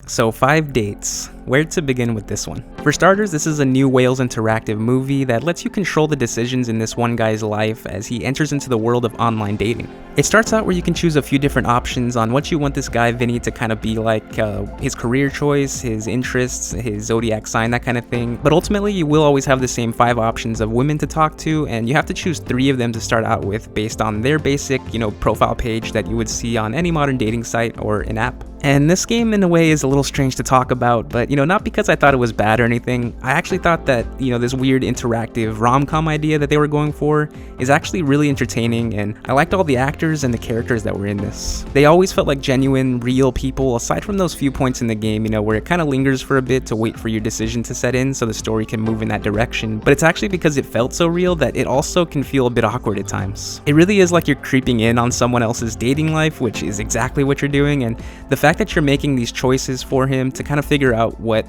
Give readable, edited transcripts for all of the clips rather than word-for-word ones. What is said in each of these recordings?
So 5 dates. Where to begin with this one? For starters, this is a new Wales interactive movie that lets you control the decisions in this one guy's life as he enters into the world of online dating. It starts out where you can choose a few different options on what you want this guy Vinny to kind of be like, his career choice, his interests, his zodiac sign, that kind of thing. But ultimately, you will always have the same 5 options of women to talk to, and you have to choose 3 of them to start out with based on their basic, profile page that you would see on any modern dating site or an app. And this game, in a way, is a little strange to talk about, but, not because I thought it was bad or anything. I actually thought that, this weird interactive rom-com idea that they were going for is actually really entertaining, and I liked all the actors and the characters that were in this. They always felt like genuine, real people, aside from those few points in the game, where it kind of lingers for a bit to wait for your decision to set in so the story can move in that direction. But it's actually because it felt so real that it also can feel a bit awkward at times. It really is like you're creeping in on someone else's dating life, which is exactly what you're doing, and the fact that you're making these choices for him to kind of figure out what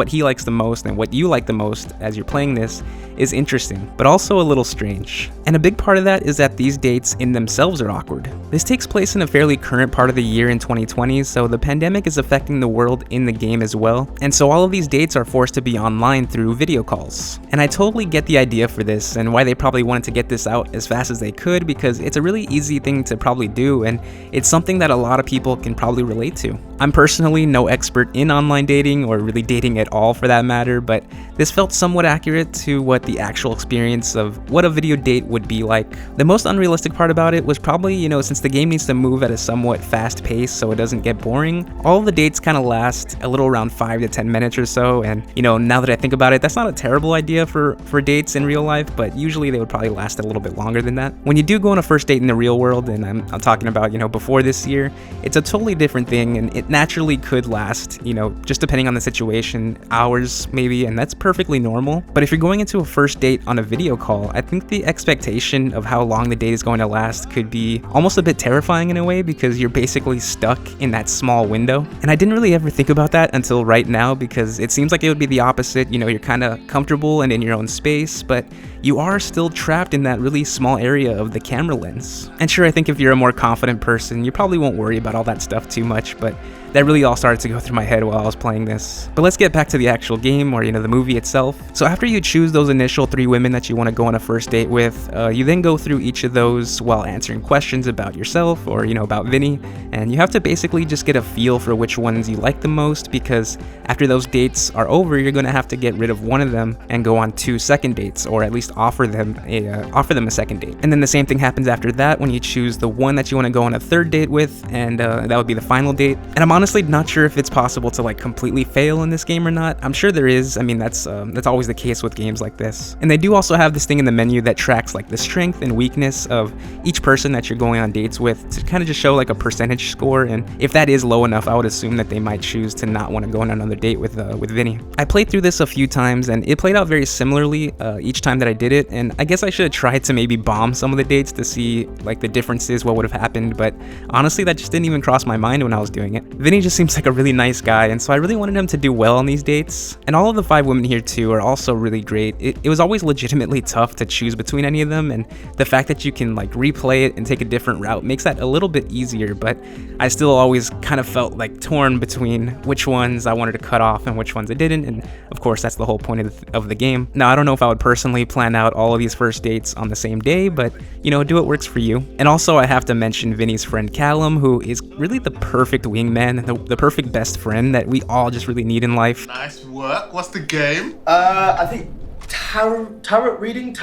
he likes the most and what you like the most as you're playing this is interesting, but also a little strange. And a big part of that is that these dates in themselves are awkward. This takes place in a fairly current part of the year in 2020, so the pandemic is affecting the world in the game as well, and so all of these dates are forced to be online through video calls. And I totally get the idea for this and why they probably wanted to get this out as fast as they could, because it's a really easy thing to probably do, and it's something that a lot of people can probably relate to. I'm personally no expert in online dating, or really dating at all for that matter, but this felt somewhat accurate to what the actual experience of what a video date would be like. The most unrealistic part about it was probably, since the game needs to move at a somewhat fast pace so it doesn't get boring, all of the dates kind of last a little around 5 to 10 minutes or so, and now that I think about it, that's not a terrible idea for dates in real life, but usually they would probably last a little bit longer than that. When you do go on a first date in the real world, and I'm talking about, before this year, it's a totally different thing, and it naturally could last, just depending on the situation, hours maybe, and that's perfectly normal. But if you're going into a first date on a video call, I think the expectation of how long the date is going to last could be almost a bit terrifying in a way, because you're basically stuck in that small window. And I didn't really ever think about that until right now, because it seems like it would be the opposite. You're kind of comfortable and in your own space, but you are still trapped in that really small area of the camera lens. And sure, I think if you're a more confident person, you probably won't worry about all that stuff too much, but that really all started to go through my head while I was playing this. But let's get back to the actual game, or the movie itself. So after you choose those initial 3 women that you want to go on a first date with, you then go through each of those while answering questions about yourself, or about Vinny, and you have to basically just get a feel for which ones you like the most, because after those dates are over, you're going to have to get rid of one of them and go on 2 second dates, or at least offer them a second date. And then the same thing happens after that when you choose the one that you want to go on a 3rd date with, and that would be the final date. And I'm honestly not sure if it's possible to completely fail in this game or not. I'm sure there is. I mean, that's always the case with games like this. And they do also have this thing in the menu that tracks the strength and weakness of each person that you're going on dates with, to kind of just show a percentage score. And if that is low enough, I would assume that they might choose to not want to go on another date with Vinny. I played through this a few times, and it played out very similarly each time that I did it. And I guess I should have tried to maybe bomb some of the dates to see the differences, what would have happened. But honestly, that just didn't even cross my mind when I was doing it. Vinny just seems like a really nice guy, and so I really wanted him to do well on these dates. And all of the 5 women here too are also really great. It was always legitimately tough to choose between any of them, and the fact that you can replay it and take a different route makes that a little bit easier, but I still always kind of felt torn between which ones I wanted to cut off and which ones I didn't, and of course that's the whole point of the game. Now, I don't know if I would personally plan out all of these first dates on the same day, but do what works for you. And also, I have to mention Vinny's friend Callum, who is really the perfect wingman, the perfect best friend that we all just really need in life. Nice work. What's the game? I think tarot reading,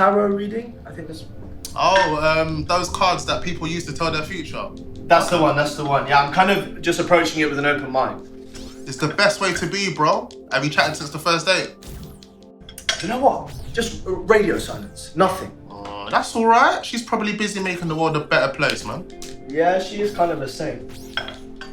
I think that's... Oh, those cards that people use to tell their future. That's the one. Yeah, I'm kind of just approaching it with an open mind. It's the best way to be, bro. Have you chatted since the first date? You know what? Just radio silence, nothing. That's alright. She's probably busy making the world a better place, man. Yeah, she is kind of a saint.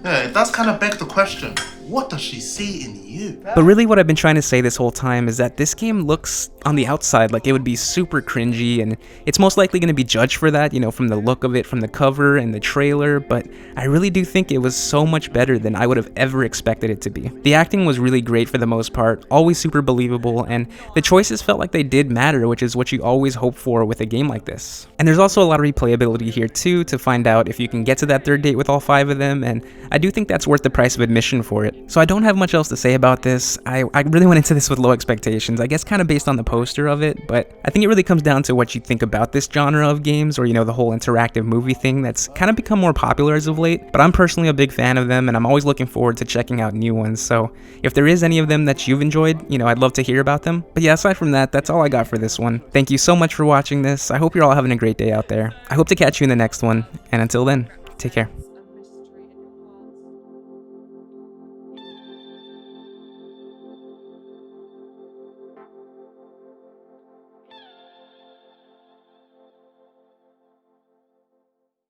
Yeah, it does kind of beg the question, what does she see in you? But really what I've been trying to say this whole time is that this game looks on the outside like it would be super cringy, and it's most likely going to be judged for that, from the look of it, from the cover and the trailer, but I really do think it was so much better than I would have ever expected it to be. The acting was really great for the most part, always super believable, and the choices felt like they did matter, which is what you always hope for with a game like this. And there's also a lot of replayability here too, to find out if you can get to that 3rd date with all 5 of them, and I do think that's worth the price of admission for it. it. So I don't have much else to say about this. I really went into this with low expectations, I guess kind of based on the poster of it, but I think it really comes down to what you think about this genre of games, or the whole interactive movie thing that's kind of become more popular as of late. But I'm personally a big fan of them, and I'm always looking forward to checking out new ones. So if there is any of them that you've enjoyed, I'd love to hear about them. But yeah, aside from that, that's all I got for this one. Thank you so much for watching this. I hope you're all having a great day out there. I hope to catch you in the next one, and until then, take care.